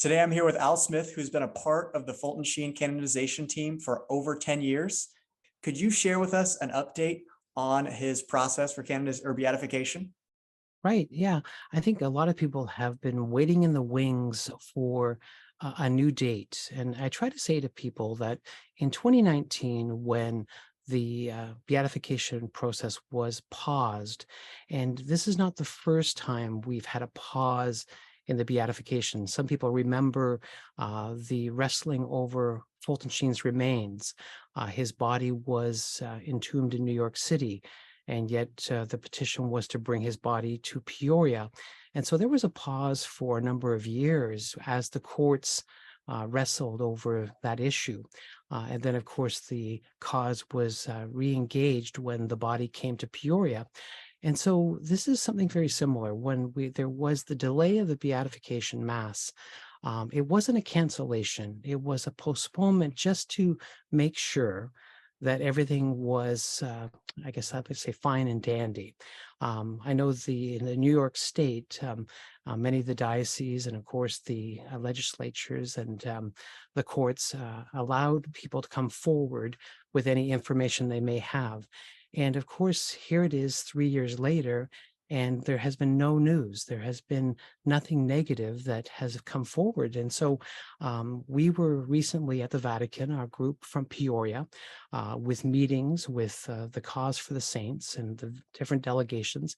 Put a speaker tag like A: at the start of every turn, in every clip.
A: Today I'm here with Al Smith, who's been a part of the Fulton Sheen Canonization team for over 10 years. Could you share with us an update on his process for canonization or beatification?
B: Right. Yeah. I think a lot of people have been waiting in the wings for a new date. And I try to say to people that in 2019, when the beatification process was paused, and this is not the first time we've had a pause in the beatification. Some people remember the wrestling over Fulton Sheen's remains. His body was entombed in New York City, and yet the petition was to bring his body to Peoria. And so there was a pause for a number of years as the courts wrestled over that issue. And then, of course, the cause was re-engaged when the body came to Peoria. And so this is something very similar. When there was the delay of the beatification mass, it wasn't a cancellation. It was a postponement just to make sure that everything was, I guess I would say, fine and dandy. I know in the New York State, many of the dioceses and, of course, the legislatures and the courts allowed people to come forward with any information they may have. And of course, here it is 3 years later, and there has been no news. There has been nothing negative that has come forward. And so we were recently at the Vatican, our group from Peoria, with meetings with the Cause for the Saints and the different delegations,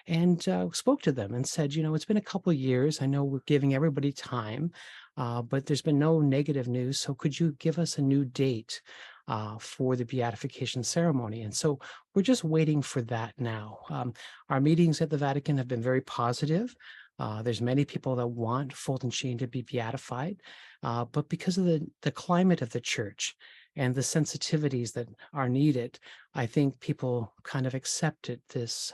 B: and spoke to them and said, it's been a couple of years. I know we're giving everybody time, but there's been no negative news. So could you give us a new date for the beatification ceremony? And so we're just waiting for that now. Our meetings at the Vatican have been very positive. There's many people that want Fulton Sheen to be beatified, but because of the climate of the church and the sensitivities that are needed, I think people kind of accepted this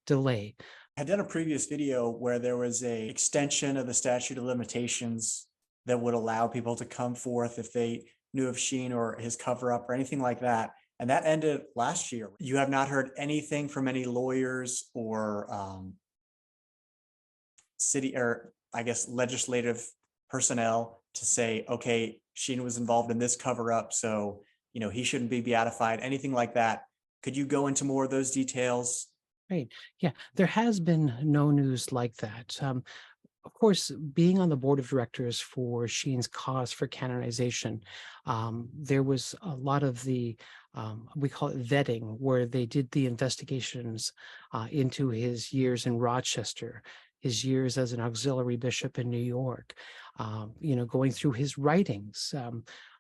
B: delay.
A: I did a previous video where there was a extension of the statute of limitations that would allow people to come forth if they knew of Sheen or his cover-up or anything like that. And that ended last year. You have not heard anything from any lawyers or city or I guess legislative personnel to say, okay, Sheen was involved in this cover-up, so he shouldn't be beatified, anything like that. Could you go into more of those details?
B: Right. Yeah, there has been no news like that. Of course, being on the board of directors for Sheen's Cause for Canonization, there was a lot of the, we call it vetting, where they did the investigations into his years in Rochester, his years as an auxiliary bishop in New York, going through his writings.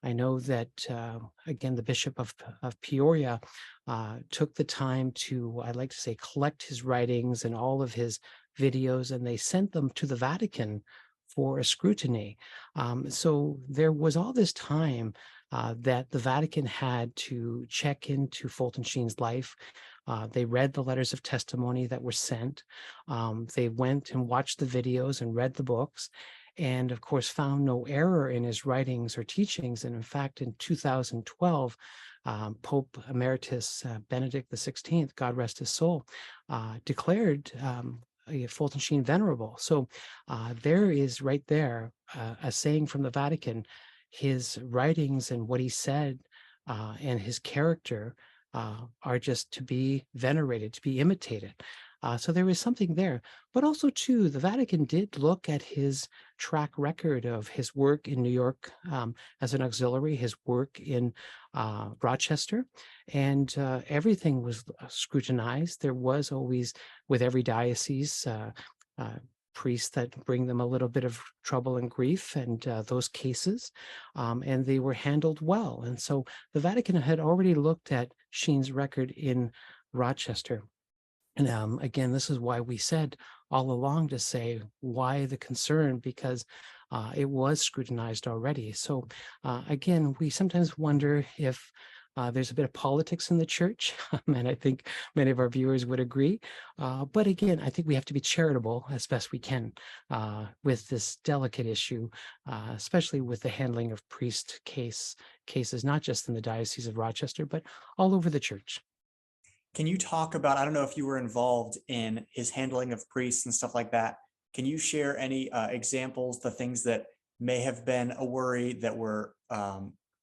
B: I know that, again, the Bishop of Peoria took the time to, I'd like to say, collect his writings and all of his videos, and they sent them to the Vatican for a scrutiny. So there was all this time that the Vatican had to check into Fulton Sheen's life. They read the letters of testimony that were sent. They went and watched the videos and read the books, and of course found no error in his writings or teachings. And in fact, in 2012, Pope Emeritus Benedict XVI, God rest his soul, declared Fulton Sheen venerable. So there is right there a saying from the Vatican: his writings and what he said and his character are just to be venerated, to be imitated. So there is something there. But also, too, the Vatican did look at his track record of his work in New York as an auxiliary, his work in Rochester, and everything was scrutinized. There was always, with every diocese, priests that bring them a little bit of trouble and grief, and those cases, and they were handled well. And so the Vatican had already looked at Sheen's record in Rochester. And again, this is why we said all along to say, why the concern? Because it was scrutinized already. So again, we sometimes wonder if there's a bit of politics in the church, and I think many of our viewers would agree. But again, I think we have to be charitable as best we can with this delicate issue, especially with the handling of priest cases, not just in the Diocese of Rochester, but all over the church.
A: Can you talk about, I don't know if you were involved in his handling of priests and stuff like that. Can you share any examples, the things that may have been a worry that were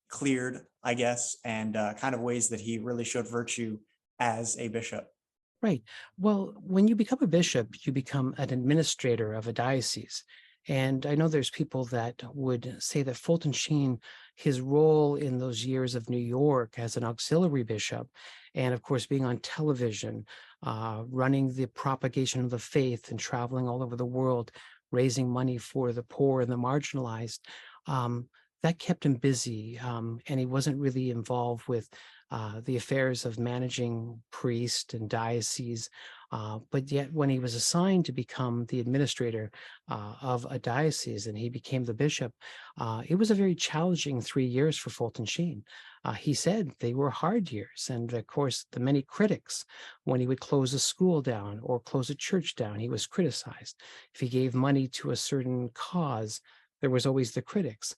A: cleared, I guess, and kind of ways that he really showed virtue as a bishop.
B: Right. Well, when you become a bishop, you become an administrator of a diocese. And I know there's people that would say that Fulton Sheen, his role in those years of New York as an auxiliary bishop, and of course being on television, running the propagation of the faith and traveling all over the world, raising money for the poor and the marginalized, um, that kept him busy. And he wasn't really involved with the affairs of managing priest and diocese. But yet, when he was assigned to become the administrator of a diocese and he became the bishop, it was a very challenging 3 years for Fulton Sheen. He said they were hard years. And of course, the many critics, when he would close a school down or close a church down, he was criticized. If he gave money to a certain cause, there was always the critics.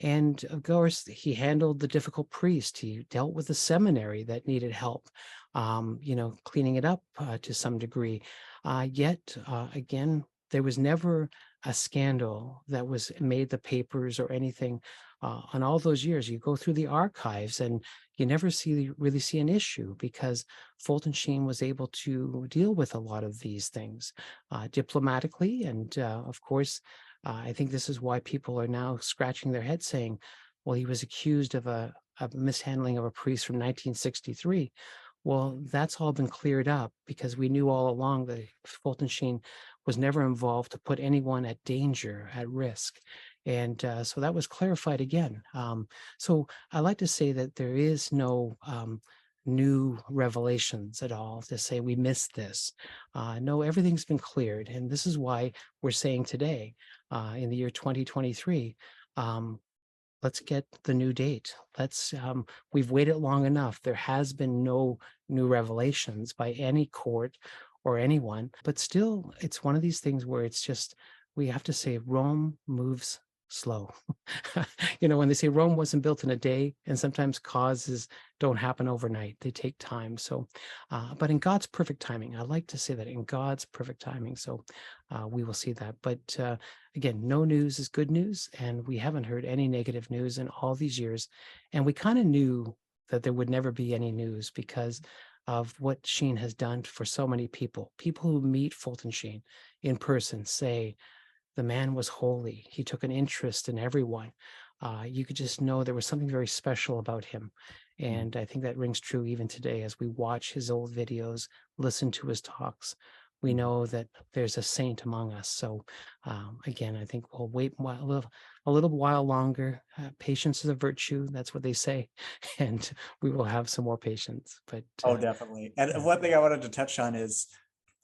B: And of course, he handled the difficult priest. He dealt with the seminary that needed help, cleaning it up to some degree. Yet, again, there was never a scandal that was made the papers or anything. On all those years, you go through the archives and you never really see an issue because Fulton Sheen was able to deal with a lot of these things diplomatically. And of course, I think this is why people are now scratching their heads saying, well, he was accused of a mishandling of a priest from 1963. Well, that's all been cleared up because we knew all along that Fulton Sheen was never involved to put anyone at danger, at risk. And so that was clarified again. So I like to say that there is no new revelations at all to say we missed this. No, everything's been cleared. And this is why we're saying today, in the year 2023, let's get the new date. We've waited long enough. There has been no new revelations by any court or anyone, but still, it's one of these things where it's just, we have to say Rome moves slow. When they say Rome wasn't built in a day, and sometimes causes don't happen overnight, they take time. So, but in God's perfect timing, I like to say that in God's perfect timing. So we will see that. But again, no news is good news. And we haven't heard any negative news in all these years. And we kind of knew that there would never be any news because of what Sheen has done for so many people. People who meet Fulton Sheen in person say, the man was holy. He took an interest in everyone. You could just know there was something very special about him. And I think that rings true even today as we watch his old videos, listen to his talks. We know that there's a saint among us. So again, I think we'll wait a little while longer. Patience is a virtue. That's what they say. And we will have some more patience. But
A: Oh, definitely. And one thing I wanted to touch on is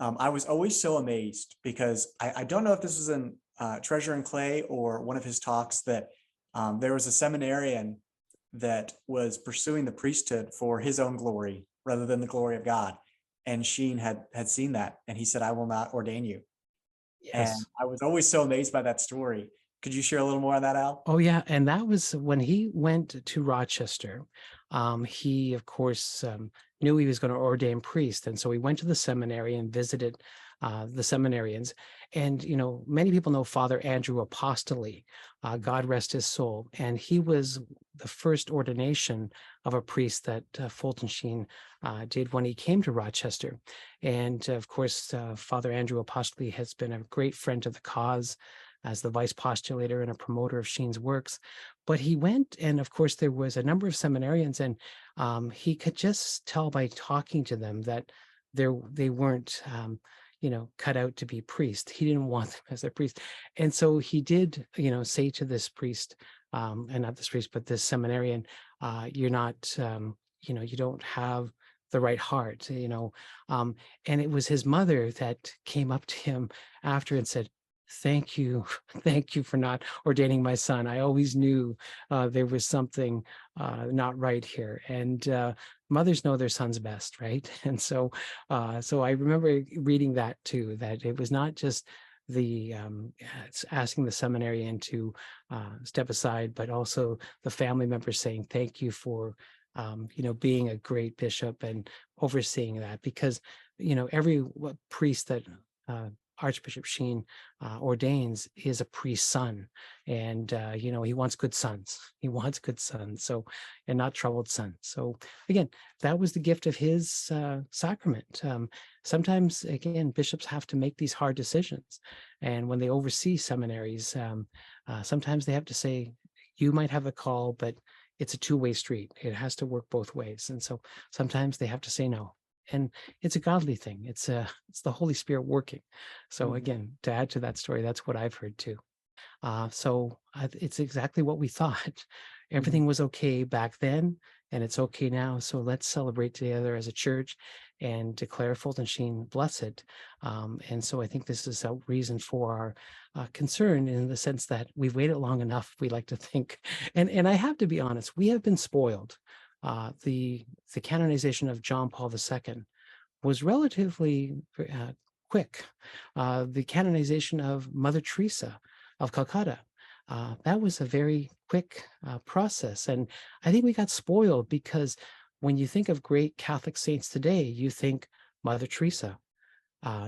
A: I was always so amazed because I don't know if this was in Treasure and Clay or one of his talks that there was a seminarian that was pursuing the priesthood for his own glory rather than the glory of God. And Sheen had seen that and he said, I will not ordain you. And
B: yes.
A: I was always so amazed by that story. Could you share a little more on that, Al?
B: Oh yeah, and that was when he went to Rochester. He, of course, knew he was going to ordain priest, and so he went to the seminary and visited the seminarians. And many people know Father Andrew Apostoli, God rest his soul, and he was the first ordination of a priest that Fulton Sheen did when he came to Rochester. And of course, Father Andrew Apostoli has been a great friend to the cause as the vice postulator and a promoter of Sheen's works. But he went, and of course, there was a number of seminarians, and he could just tell by talking to them that they weren't, cut out to be priests. He didn't want them as their priest. And so he did, say to this priest, and not this priest, but this seminarian, you're not, you don't have the right heart, and it was his mother that came up to him after and said, thank you. Thank you for not ordaining my son. I always knew there was something not right here. And mothers know their sons best, right? And so I remember reading that too, that it was not just the asking the seminarian to step aside, but also the family members saying, thank you for being a great bishop and overseeing that, because every priest that Archbishop Sheen ordains is a priest's son, and he wants good sons. He wants good sons, and not troubled sons. So again, that was the gift of his sacrament. Sometimes, again, bishops have to make these hard decisions, and when they oversee seminaries, sometimes they have to say, "You might have a call, but it's a two-way street. It has to work both ways." And so sometimes they have to say no. And it's a godly thing. It's the Holy Spirit working. So again, to add to that story, that's what I've heard too. It's exactly what we thought. Everything was okay back then, and it's okay now. So let's celebrate together as a church and declare Fulton Sheen blessed. And so I think this is a reason for our concern, in the sense that we've waited long enough, we like to think. And I have to be honest, we have been spoiled. The canonization of John Paul II was relatively quick. The canonization of Mother Teresa of Calcutta, that was a very quick process. And I think we got spoiled, because when you think of great Catholic saints today, you think Mother Teresa,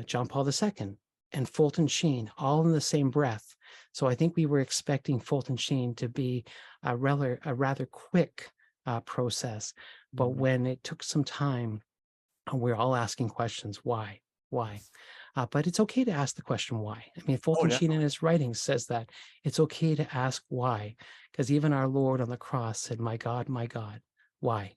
B: John Paul II, and Fulton Sheen, all in the same breath. So I think we were expecting Fulton Sheen to be a rather quick process. But when it took some time, we're all asking questions. Why? But it's okay to ask the question why. I mean, Fulton Sheen in his writings says that it's okay to ask why, because even our Lord on the cross said, my God, why?"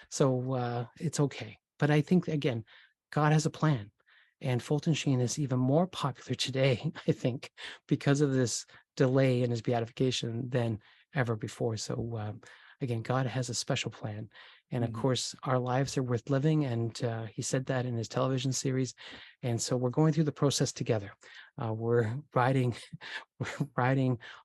B: So it's okay. But I think, again, God has a plan. And Fulton Sheen is even more popular today, I think, because of this delay in his beatification than ever before. So again, God has a special plan. And of course, our lives are worth living. And he said that in his television series. And so we're going through the process together. We're riding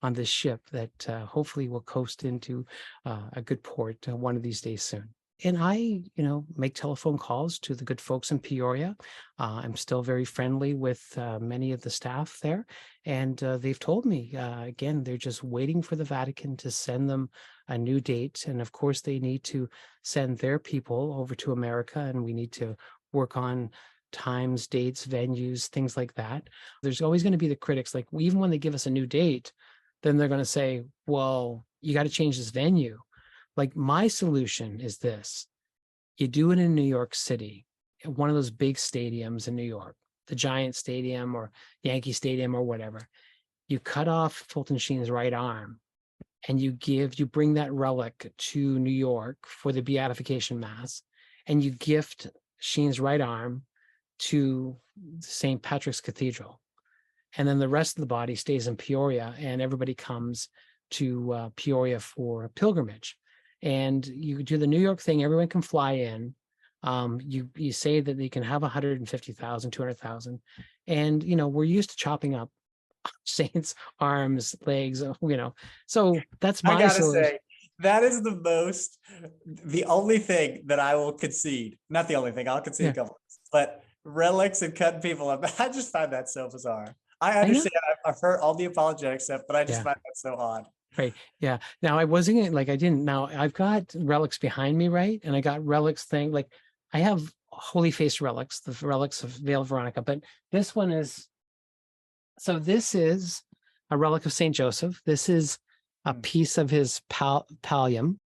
B: on this ship that hopefully will coast into a good port one of these days soon. And I, make telephone calls to the good folks in Peoria. I'm still very friendly with many of the staff there. And they've told me, again, they're just waiting for the Vatican to send them a new date. And of course, they need to send their people over to America, and we need to work on times, dates, venues, things like that. There's always going to be the critics, like even when they give us a new date, then they're going to say, well, you got to change this venue. Like, my solution is this: you do it in New York City, at one of those big stadiums in New York, the Giant Stadium or Yankee Stadium or whatever. You cut off Fulton Sheen's right arm, and you bring that relic to New York for the beatification mass, and you gift Sheen's right arm to St. Patrick's Cathedral. And then the rest of the body stays in Peoria, and everybody comes to Peoria for a pilgrimage. And you do the New York thing, everyone can fly in. You say that they can have 150,000, 200,000. And, we're used to chopping up saints' arms, legs, So that's my
A: I gotta
B: solution.
A: say, that is the only thing that I will concede. Not the only thing, I'll concede a couple, but relics and cutting people up, I just find that so bizarre. I understand, I've heard all the apologetic stuff, but I just find that so odd.
B: Right. Yeah. Now I wasn't like, I didn't. Now I've got relics behind me, right? And I got relics thing. Like, I have holy face relics, the relics of Veil Veronica, but this one is, so this is a relic of Saint Joseph. This is a piece of his pallium.